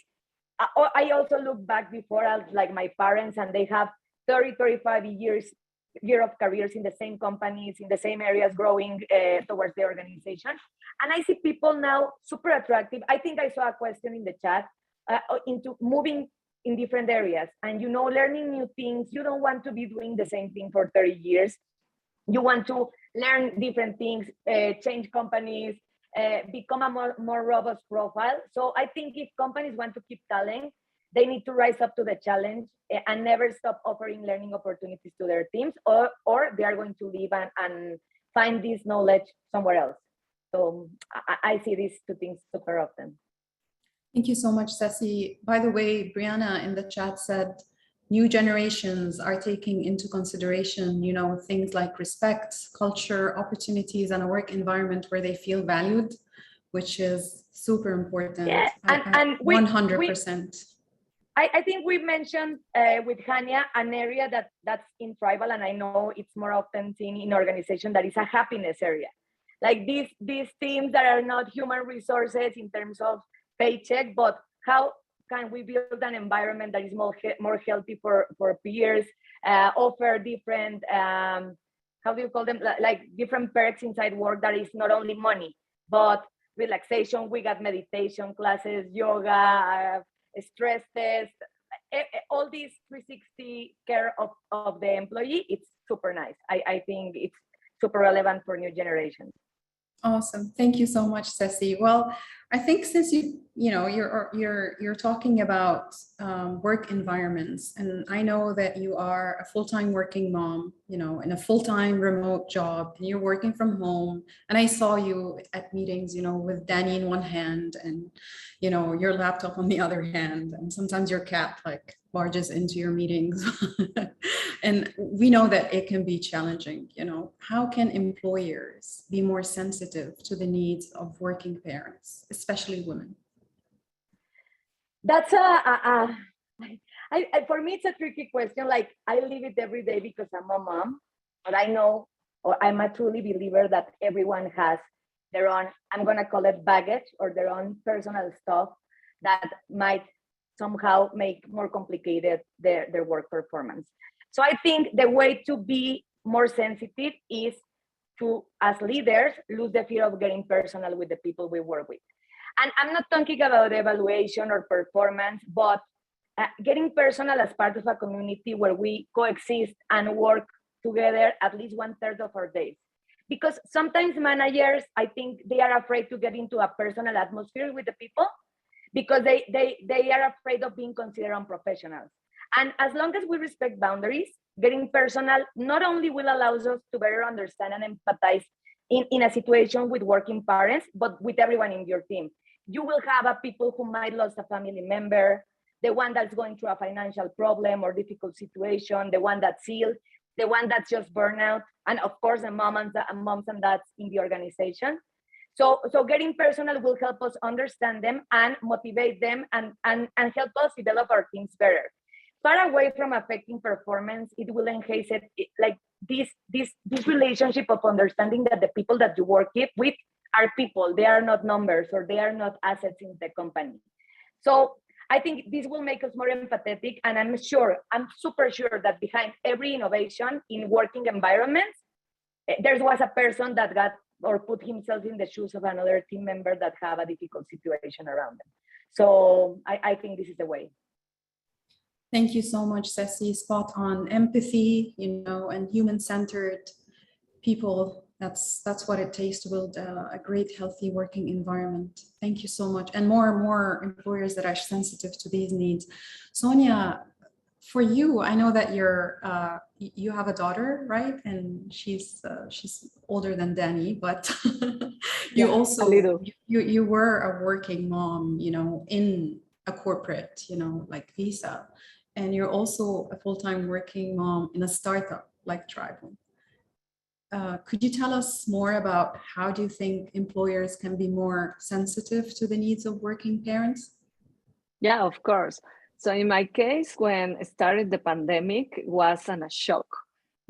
I also look back before as like my parents, and they have 35 years of careers in the same companies, in the same areas, growing towards the organization. And I see people now super attractive. I think I saw a question in the chat into moving in different areas and, learning new things. You don't want to be doing the same thing for 30 years. You want to learn different things, change companies, become a more robust profile. So I think if companies want to keep talent, they need to rise up to the challenge and never stop offering learning opportunities to their teams, or they are going to leave and find this knowledge somewhere else. So I see these two things super often. Thank you so much, Ceci. By the way, Brianna in the chat said new generations are taking into consideration, things like respect, culture, opportunities, and a work environment where they feel valued, which is super important. Yeah, and 100%. I think we mentioned with Hania an area that's in tribal, and I know it's more often seen in organization, that is a happiness area. Like these teams that are not human resources in terms of paycheck, but how can we build an environment that is more healthy for peers, offer different, how do you call them, like different perks inside work that is not only money, but relaxation. We got meditation classes, yoga, stress test, all these 360 care of the employee. It's super nice. I think it's super relevant for new generations. Awesome. Thank you so much, Ceci. Well, I think since you're talking about work environments, and I know that you are a full-time working mom, in a full-time remote job, and you're working from home. And I saw you at meetings, with Danny in one hand and your laptop on the other hand, and sometimes your cat like barges into your meetings. And we know that it can be challenging. How can employers be more sensitive to the needs of working parents, especially women? That's for me, it's a tricky question. Like, I live it every day because I'm a mom, but I know, or I'm a truly believer that everyone has their own, I'm going to call it baggage, or their own personal stuff that might somehow make more complicated their work performance. So I think the way to be more sensitive is to, as leaders, lose the fear of getting personal with the people we work with. And I'm not talking about evaluation or performance, but getting personal as part of a community where we coexist and work together at least 1/3 of our days. Because sometimes managers, I think they are afraid to get into a personal atmosphere with the people because they are afraid of being considered unprofessionals. And as long as we respect boundaries, getting personal not only will allow us to better understand and empathize in a situation with working parents, but with everyone in your team. You will have a people who might lose a family member, the one that's going through a financial problem or difficult situation, the one that's ill, the one that's just burnout, and of course the moms and dads in the organization. So getting personal will help us understand them and motivate them and help us develop our teams better. Far away from affecting performance, it will enhance it, like this relationship of understanding that the people that you work with are people. They are not numbers, or they are not assets in the company. So I think this will make us more empathetic, and I'm super sure that behind every innovation in working environments, there was a person that got or put himself in the shoes of another team member that have a difficult situation around them. So I think this is the way. Thank you so much, Ceci. Spot on. Empathy, and human-centered people. That's what it takes to build a great, healthy working environment. Thank you so much. And more employers that are sensitive to these needs. Sonia, for you, I know that you have a daughter, right? And she's older than Danny, but you also you were a working mom, in a corporate, like Visa, and you're also a full-time working mom in a startup like Tribal. Could you tell us more about how do you think employers can be more sensitive to the needs of working parents? Yeah, of course. So in my case, when started the pandemic, it was a shock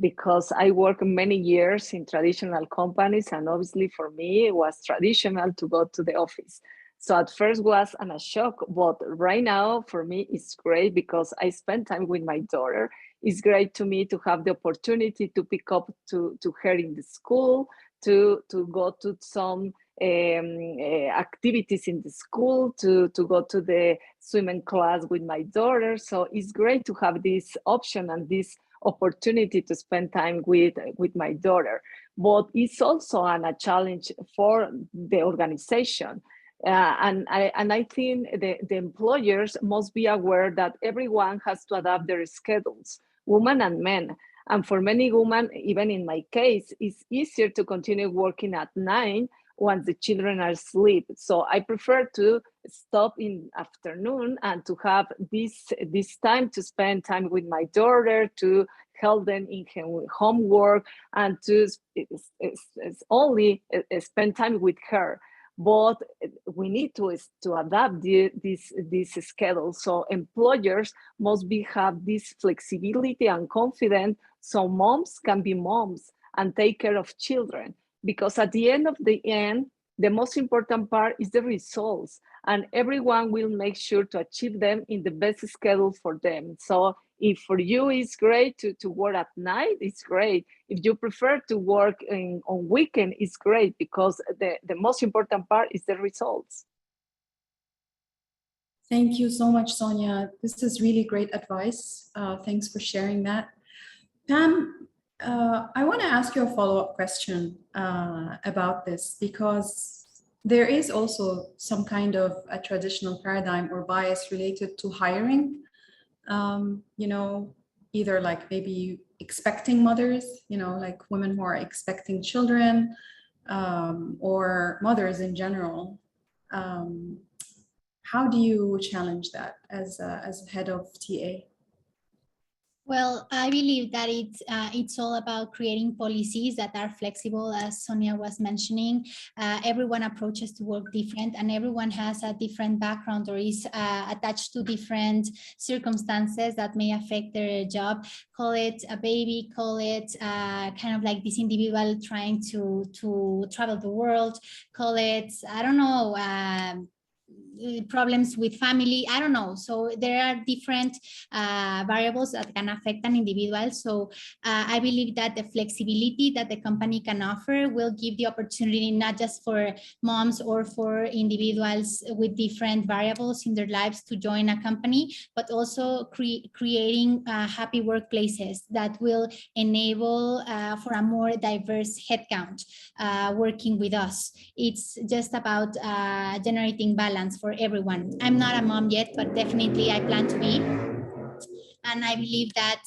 because I worked many years in traditional companies, and obviously for me, it was traditional to go to the office. So at first was a shock, but right now for me, it's great because I spend time with my daughter. It's great to me to have the opportunity to pick up to her in the school, to go to some activities in the school, to go to the swimming class with my daughter. So it's great to have this option and this opportunity to spend time with my daughter. But it's also a challenge for the organization. And I think the employers must be aware that everyone has to adapt their schedules, women and men. And for many women, even in my case, it's easier to continue working at 9 once the children are asleep. So I prefer to stop in afternoon and to have this time to spend time with my daughter, to help them in homework, and to only spend time with her. But we need to adapt this schedule. So employers must have this flexibility and confidence so moms can be moms and take care of children. Because at the end, the most important part is the results, and everyone will make sure to achieve them in the best schedule for them. So if for you it's great to work at night, it's great. If you prefer to work on weekend, it's great, because the most important part is the results. Thank you so much, Sonia. This is really great advice. Thanks for sharing that. Pam, I want to ask you a follow-up question about this, because there is also some kind of a traditional paradigm or bias related to hiring. You know, either like maybe expecting mothers, you know, like women who are expecting children, or mothers in general. Um, how do you challenge that as head of TA? Well, I believe that it's all about creating policies that are flexible, as Sonia was mentioning. Everyone approaches to work different, and everyone has a different background or is attached to different circumstances that may affect their job. Call it a baby, call it kind of like this individual trying to travel the world, call it, I don't know, problems with family, I don't know. So there are different variables that can affect an individual. So I believe that the flexibility that the company can offer will give the opportunity not just for moms or for individuals with different variables in their lives to join a company, but also creating happy workplaces that will enable for a more diverse headcount working with us. It's just about generating balance for everyone. I'm not a mom yet, but definitely I plan to be. And I believe that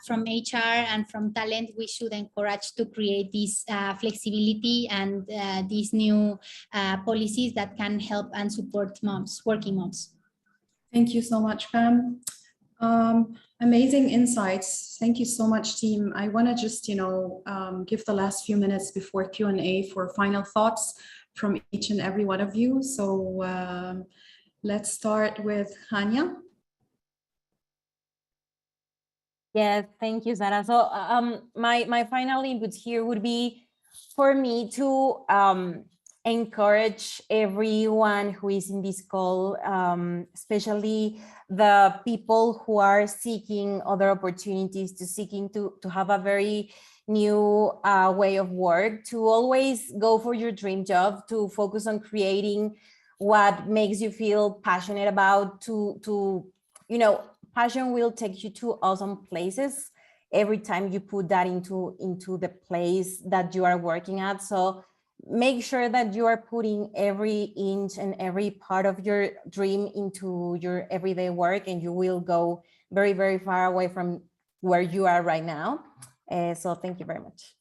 from HR and from talent, we should encourage to create this flexibility and these new policies that can help and support moms, working moms. Thank you so much, Pam. Amazing insights. Thank you so much, team. I want to just, give the last few minutes before Q&A for final thoughts from each and every one of you. So let's start with Hanya. Yes, thank you, Sarah. So my final input here would be for me to encourage everyone who is in this call, especially the people who are seeking other opportunities, seeking to have a very new way of work, to always go for your dream job, to focus on creating what makes you feel passionate about, passion will take you to awesome places every time you put that into the place that you are working at. So make sure that you are putting every inch and every part of your dream into your everyday work, and you will go very, very far away from where you are right now. So thank you very much.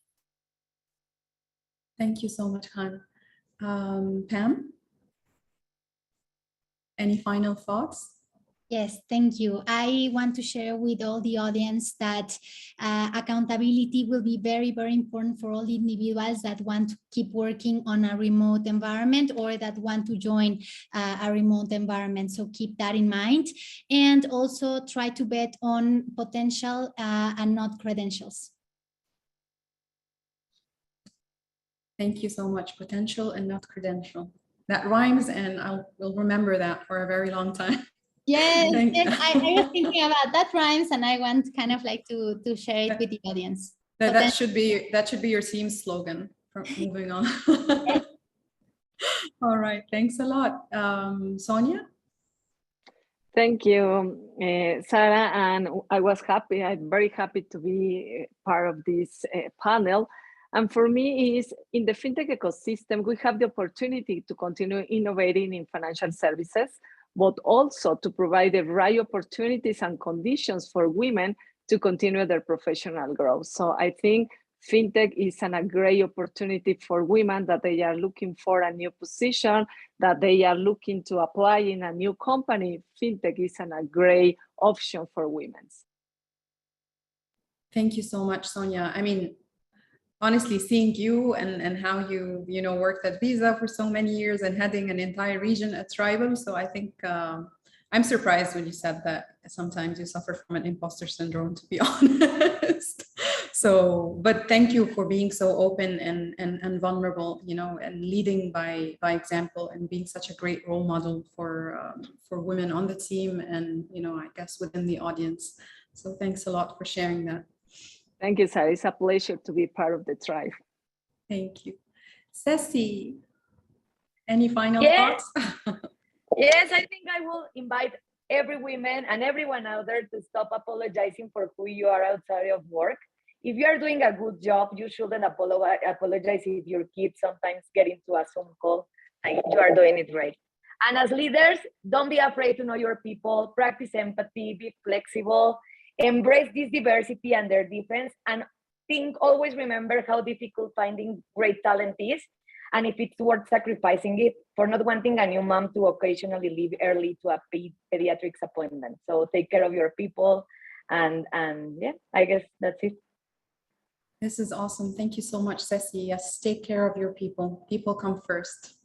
Thank you so much, Han. Pam, any final thoughts? Yes, thank you. I want to share with all the audience that accountability will be very, very important for all the individuals that want to keep working on a remote environment or that want to join a remote environment. So keep that in mind, and also try to bet on potential and not credentials. Thank you so much. Potential and not credential. That rhymes, and we'll remember that for a very long time. Yes, I was thinking about that rhymes, and I want kind of like to share it with the audience. That should be your team slogan. For moving on. All right, thanks a lot, Sonia. Thank you, Sarah, and I'm very happy to be part of this panel. And for me, is in the fintech ecosystem, we have the opportunity to continue innovating in financial services, but also to provide the right opportunities and conditions for women to continue their professional growth. So I think fintech is a great opportunity for women that they are looking for a new position, that they are looking to apply in a new company. Fintech is a great option for women. Thank you so much, Sonia. I mean, honestly, seeing you and how you worked at Visa for so many years and heading an entire region at Tribal. So I think I'm surprised when you said that sometimes you suffer from an imposter syndrome, to be honest. So, but thank you for being so open and vulnerable, and leading by example, and being such a great role model for women on the team and, I guess within the audience. So thanks a lot for sharing that. Thank you, Sarah. It's a pleasure to be part of the tribe. Thank you. Ceci, any final thoughts? Yes, I think I will invite every woman and everyone out there to stop apologizing for who you are outside of work. if you are doing a good job, you shouldn't apologize if your kids sometimes get into a Zoom call and you are doing it right. And as leaders, don't be afraid to know your people, practice empathy, be flexible, embrace this diversity and their difference, and always remember how difficult finding great talent is, and if it's worth sacrificing it for not wanting a new mom to occasionally leave early to a pediatrics appointment. So take care of your people, and yeah, I guess that's it. This is awesome. Thank you so much, Ceci. Yes, take care of your people. People come first.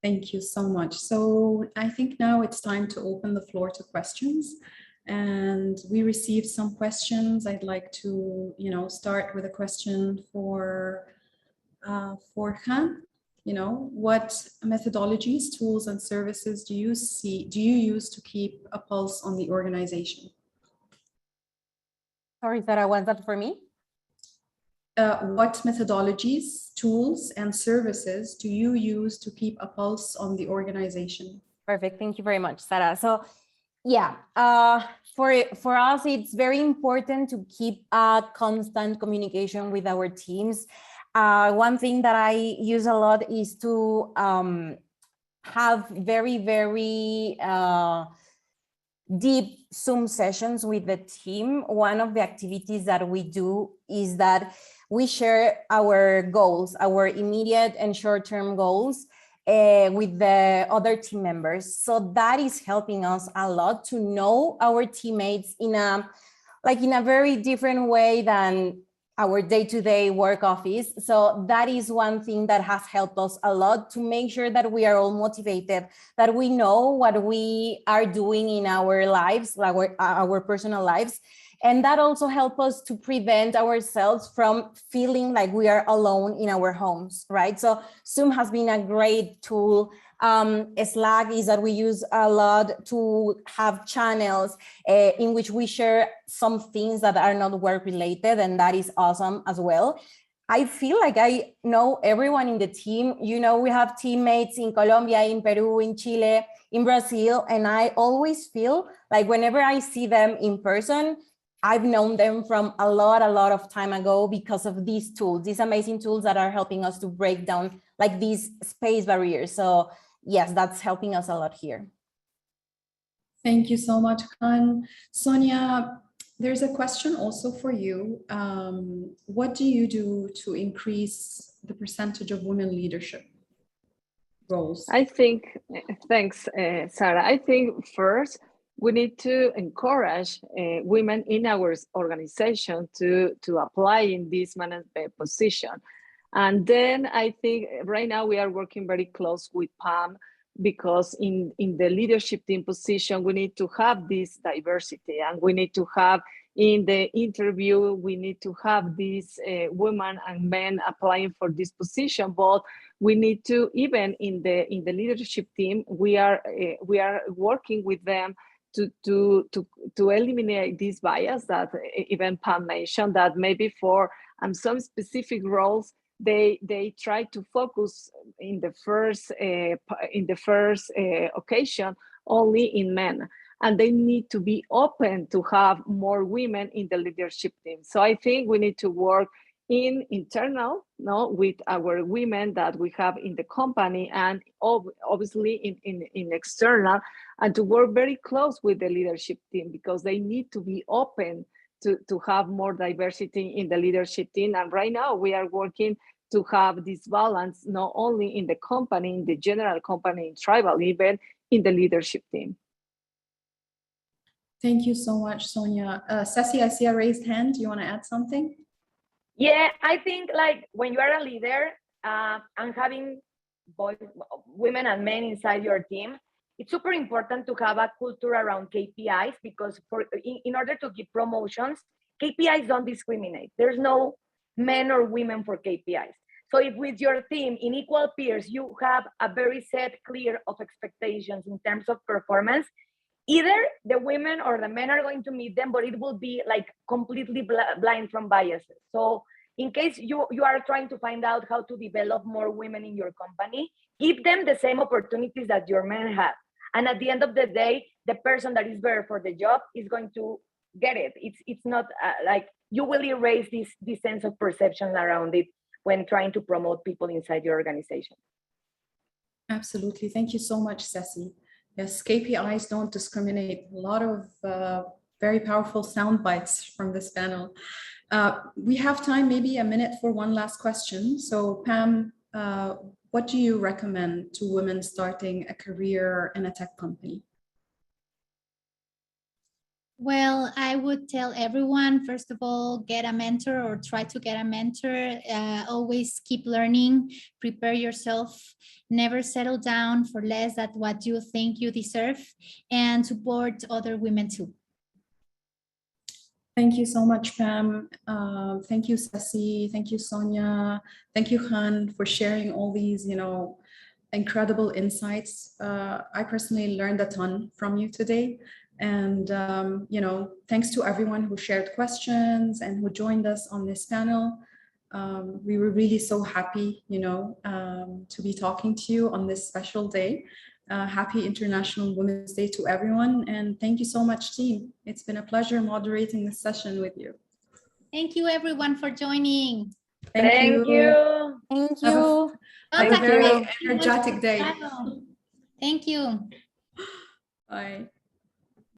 Thank you so much. So I think now it's time to open the floor to questions. And we received some questions. I'd like to, start with a question for Han. What methodologies, tools, and services do you use to keep a pulse on the organization? Sorry, Sarah, was that for me? What methodologies, tools, and services do you use to keep a pulse on the organization? Perfect. Thank you very much, Sarah. So yeah, for us, it's very important to keep a constant communication with our teams. One thing that I use a lot is to have very, very deep Zoom sessions with the team. One of the activities that we do is that we share our goals, our immediate and short-term goals with the other team members. So that is helping us a lot to know our teammates in a very different way than our day-to-day work office. So that is one thing that has helped us a lot to make sure that we are all motivated, that we know what we are doing in our lives, our personal lives. And that also helps us to prevent ourselves from feeling like we are alone in our homes, right? So Zoom has been a great tool. Slack is that we use a lot to have channels in which we share some things that are not work related, and that is awesome as well. I feel like I know everyone in the team. We have teammates in Colombia, in Peru, in Chile, in Brazil, and I always feel like whenever I see them in person, I've known them from a lot of time ago because of these tools, these amazing tools that are helping us to break down like these space barriers. So yes, that's helping us a lot here. Thank you so much, Khan. Sonia, there's a question also for you. What do you do to increase the percentage of women leadership roles? I think, thanks, Sarah. I think first, we need to encourage women in our organization to apply in this management position. And then I think right now we are working very close with Pam, because in the leadership team position, we need to have this diversity, and we need to have in the interview, we need to have these women and men applying for this position. But we need to, even in the leadership team, we are working with them to eliminate this bias that even Pam mentioned, that maybe for some specific roles they try to focus in the first occasion only in men, and they need to be open to have more women in the leadership team. So I think we need to work in internal, with our women that we have in the company, and obviously in external, and to work very close with the leadership team, because they need to be open to have more diversity in the leadership team. And right now we are working to have this balance, not only in the company, in the general company, in Tribal, even in the leadership team. Thank you so much, Sonia. Ceci, I see a raised hand. Do you want to add something? Yeah, I think like when you are a leader and having women and men inside your team, it's super important to have a culture around KPIs, because in order to give promotions, KPIs don't discriminate. There's no men or women for KPIs. So if with your team in equal peers, you have a very set clear of expectations in terms of performance, either the women or the men are going to meet them, but it will be like completely blind from biases. So in case you are trying to find out how to develop more women in your company, give them the same opportunities that your men have. And at the end of the day, the person that is better for the job is going to get it. It's not like you will erase this sense of perception around it when trying to promote people inside your organization. Absolutely. Thank you so much, Ceci. Yes, KPIs don't discriminate. A lot of very powerful sound bites from this panel. We have time, maybe a minute for one last question. So Pam, what do you recommend to women starting a career in a tech company? Well, I would tell everyone, first of all, get a mentor or try to get a mentor. Always keep learning, prepare yourself, never settle down for less than what you think you deserve, and support other women too. Thank you so much, Pam. Thank you, Ceci. Thank you, Sonia. Thank you, Han, for sharing all these, incredible insights. I personally learned a ton from you today. And, thanks to everyone who shared questions and who joined us on this panel. We were really so happy, to be talking to you on this special day. Happy International Women's Day to everyone. And thank you so much, team. It's been a pleasure moderating this session with you. Thank you, everyone, for joining. Thank you. Thank you. Have a very energetic day. Thank you. Bye.